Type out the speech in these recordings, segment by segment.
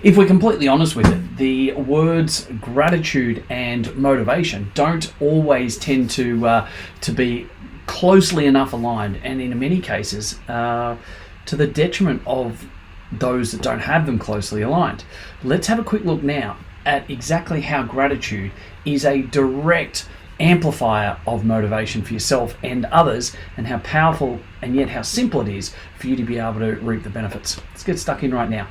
If we're completely honest with it, the words gratitude and motivation don't always tend to be closely enough aligned, and in many cases, to the detriment of those that don't have them closely aligned. Let's have a quick look now at exactly how gratitude is a direct amplifier of motivation for yourself and others, and how powerful and yet how simple it is for you to be able to reap the benefits. Let's get stuck in right now.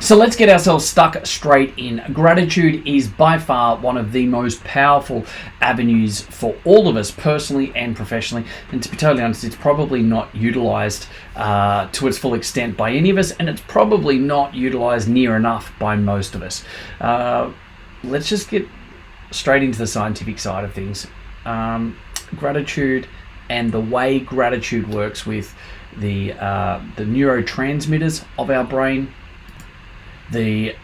So let's get ourselves stuck straight in. Gratitude is by far one of the most powerful avenues for all of us, personally and professionally. And to be totally honest, it's probably not utilized to its full extent by any of us, and it's probably not utilized near enough by most of us. Let's just get straight into the scientific side of things. Gratitude and the way gratitude works with the neurotransmitters of our brain, the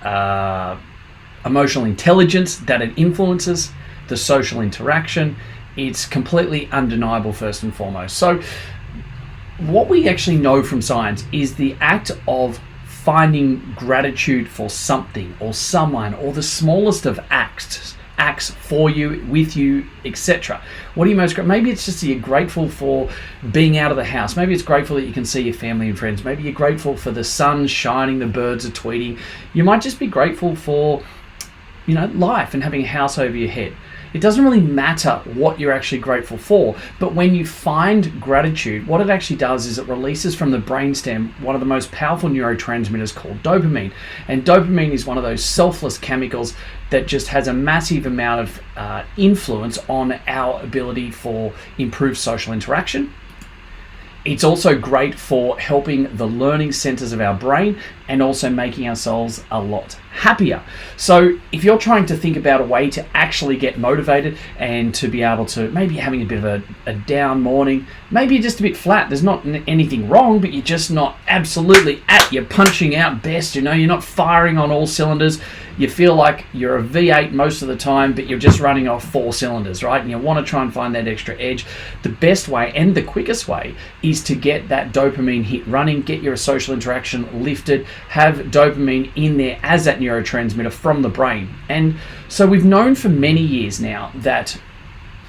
emotional intelligence that it influences, the social interaction. It's completely undeniable first and foremost. So what we actually know from science is the act of finding gratitude for something or someone, or the smallest of acts for you, with you, etc. What are you most grateful? Maybe it's just that you're grateful for being out of the house. Maybe it's grateful that you can see your family and friends. Maybe you're grateful for the sun shining, the birds are tweeting. You might just be grateful for, life and having a house over your head. It doesn't really matter what you're actually grateful for, but when you find gratitude, what it actually does is it releases from the brainstem one of the most powerful neurotransmitters called dopamine. And dopamine is one of those selfless chemicals that just has a massive amount of influence on our ability for improved social interaction. It's also great for helping the learning centers of our brain and also making ourselves a lot happier. So if you're trying to think about a way to actually get motivated and to be able to, maybe having a bit of a down morning, maybe you're just a bit flat, there's not anything wrong, but you're just not absolutely at your punching out best, you're not firing on all cylinders. You feel like you're a V8 most of the time, but you're just running off 4 cylinders, right? And you want to try and find that extra edge. The best way and the quickest way is to get that dopamine hit running, get your social interaction lifted, have dopamine in there as that neurotransmitter from the brain. And so we've known for many years now that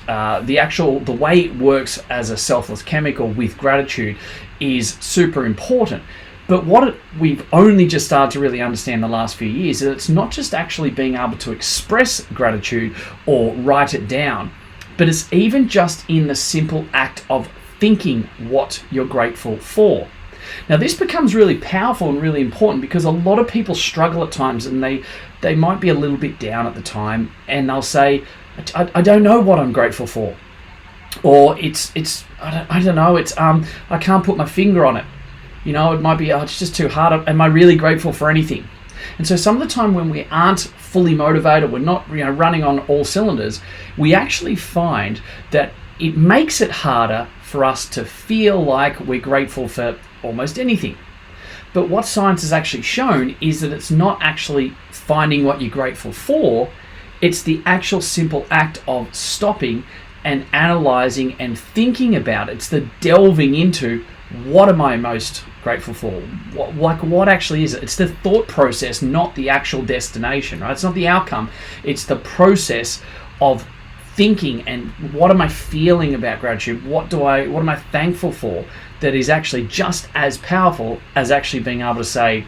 the way it works as a selfless chemical with gratitude is super important. But what we've only just started to really understand the last few years is that it's not just actually being able to express gratitude or write it down, but it's even just in the simple act of thinking what you're grateful for. Now, this becomes really powerful and really important because a lot of people struggle at times, and they might be a little bit down at the time, and they'll say, I don't know what I'm grateful for. Or I don't know, I can't put my finger on it. It might be, it's just too hard. Am I really grateful for anything? And so some of the time when we aren't fully motivated, we're not running on all cylinders, we actually find that it makes it harder for us to feel like we're grateful for almost anything. But what science has actually shown is that it's not actually finding what you're grateful for, it's the actual simple act of stopping and analyzing and thinking about it. It's the delving into, what am I most grateful for? What actually is it? It's the thought process, not the actual destination, right? It's not the outcome. It's the process of thinking and what am I feeling about gratitude? What am I thankful for? That is actually just as powerful as actually being able to say,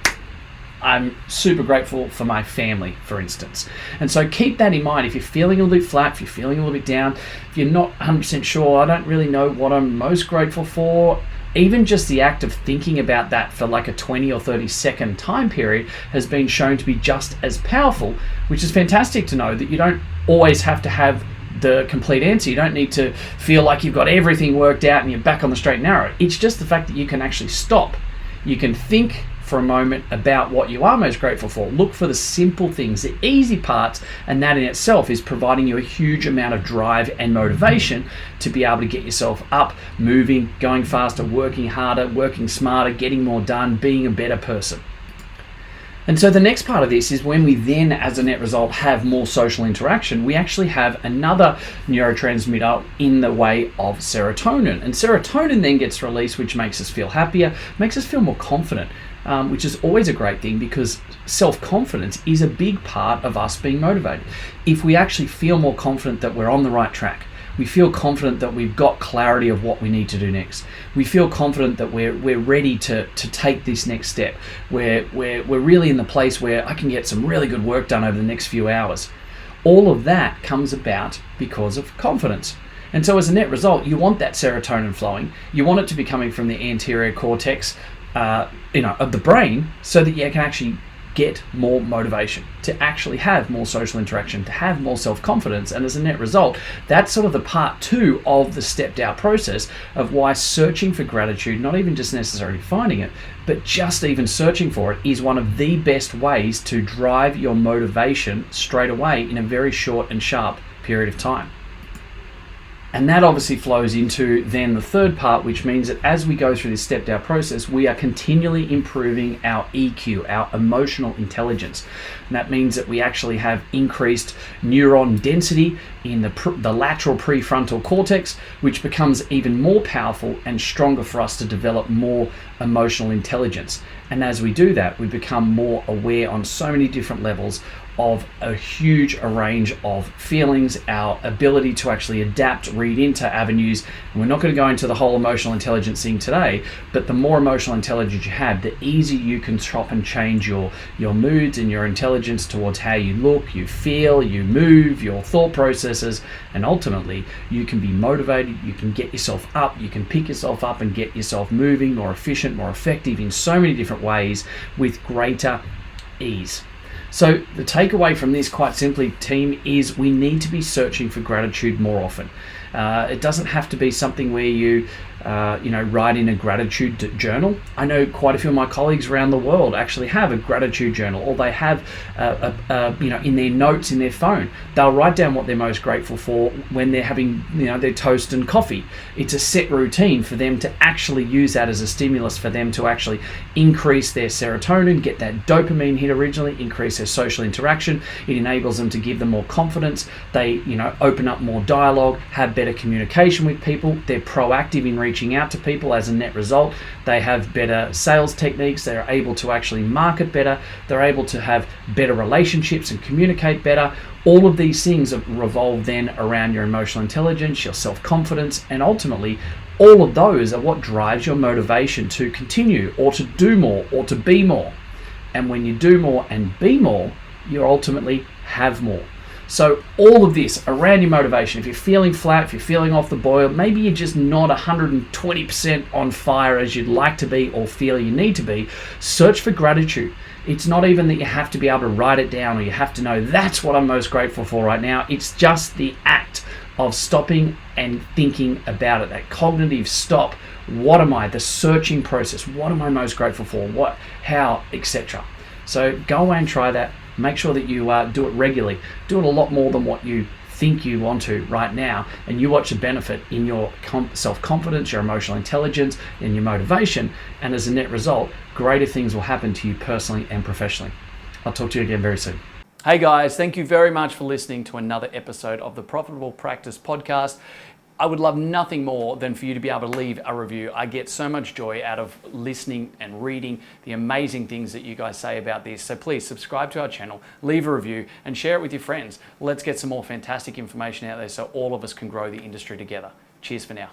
I'm super grateful for my family, for instance. And so keep that in mind. If you're feeling a little bit flat, if you're feeling a little bit down, if you're not 100% sure, I don't really know what I'm most grateful for, even just the act of thinking about that for like a 20 or 30 second time period has been shown to be just as powerful, which is fantastic to know that you don't always have to have the complete answer. You don't need to feel like you've got everything worked out and you're back on the straight and narrow. It's just the fact that you can actually stop. You can think for a moment about what you are most grateful for. Look for the simple things, the easy parts, and that in itself is providing you a huge amount of drive and motivation to be able to get yourself up, moving, going faster, working harder, working smarter, getting more done, being a better person. And so the next part of this is when we then, as a net result, have more social interaction, we actually have another neurotransmitter in the way of serotonin. And serotonin then gets released, which makes us feel happier, makes us feel more confident, which is always a great thing because self-confidence is a big part of us being motivated. If we actually feel more confident that we're on the right track, we feel confident that we've got clarity of what we need to do next. We feel confident that we're ready to take this next step. We're really in the place where I can get some really good work done over the next few hours. All of that comes about because of confidence. And so as a net result, you want that serotonin flowing. You want it to be coming from the anterior cortex of the brain so that you can actually get more motivation, to actually have more social interaction, to have more self-confidence. And as a net result, that's sort of the part 2 of the stepped out process of why searching for gratitude, not even just necessarily finding it, but just even searching for it, is one of the best ways to drive your motivation straight away in a very short and sharp period of time. And that obviously flows into then the third part, which means that as we go through this stepped out process, we are continually improving our EQ, our emotional intelligence. And that means that we actually have increased neuron density in the lateral prefrontal cortex, which becomes even more powerful and stronger for us to develop more emotional intelligence. And as we do that, we become more aware on so many different levels of a huge range of feelings, our ability to actually adapt, read into avenues. And we're not going to go into the whole emotional intelligence thing today, but the more emotional intelligence you have, the easier you can chop and change your moods and your intelligence towards how you look, you feel, you move, your thought processes, and ultimately you can be motivated, you can get yourself up, you can pick yourself up and get yourself moving, more efficient, more effective in so many different ways with greater ease. So the takeaway from this, quite simply, team, is we need to be searching for gratitude more often. It doesn't have to be something where you write in a gratitude journal. I know quite a few of my colleagues around the world actually have a gratitude journal, or they have, in their notes in their phone, they'll write down what they're most grateful for when they're having, their toast and coffee. It's a set routine for them to actually use that as a stimulus for them to actually increase their serotonin, get that dopamine hit originally, increase their social interaction. It enables them to give them more confidence. They, open up more dialogue, have better communication with people. They're proactive in reaching out to people. As a net result, they have better sales techniques. They're able to actually market better. They're able to have better relationships and communicate better. All of these things revolve then around your emotional intelligence, your self-confidence, and ultimately all of those are what drives your motivation to continue or to do more or to be more. And when you do more and be more, you ultimately have more. So all of this around your motivation, if you're feeling flat, if you're feeling off the boil, maybe you're just not 120% on fire as you'd like to be or feel you need to be, search for gratitude. It's not even that you have to be able to write it down or you have to know that's what I'm most grateful for right now. It's just the act of stopping and thinking about it, that cognitive stop. What am I? The searching process. What am I most grateful for? What, how, etc. So go away and try that. Make sure that you do it regularly. Do it a lot more than what you think you want to right now, and you watch the benefit in your self-confidence, your emotional intelligence, and your motivation, and as a net result, greater things will happen to you personally and professionally. I'll talk to you again very soon. Hey guys, thank you very much for listening to another episode of the Profitable Practice Podcast. I would love nothing more than for you to be able to leave a review. I get so much joy out of listening and reading the amazing things that you guys say about this. So please subscribe to our channel, leave a review, and share it with your friends. Let's get some more fantastic information out there so all of us can grow the industry together. Cheers for now.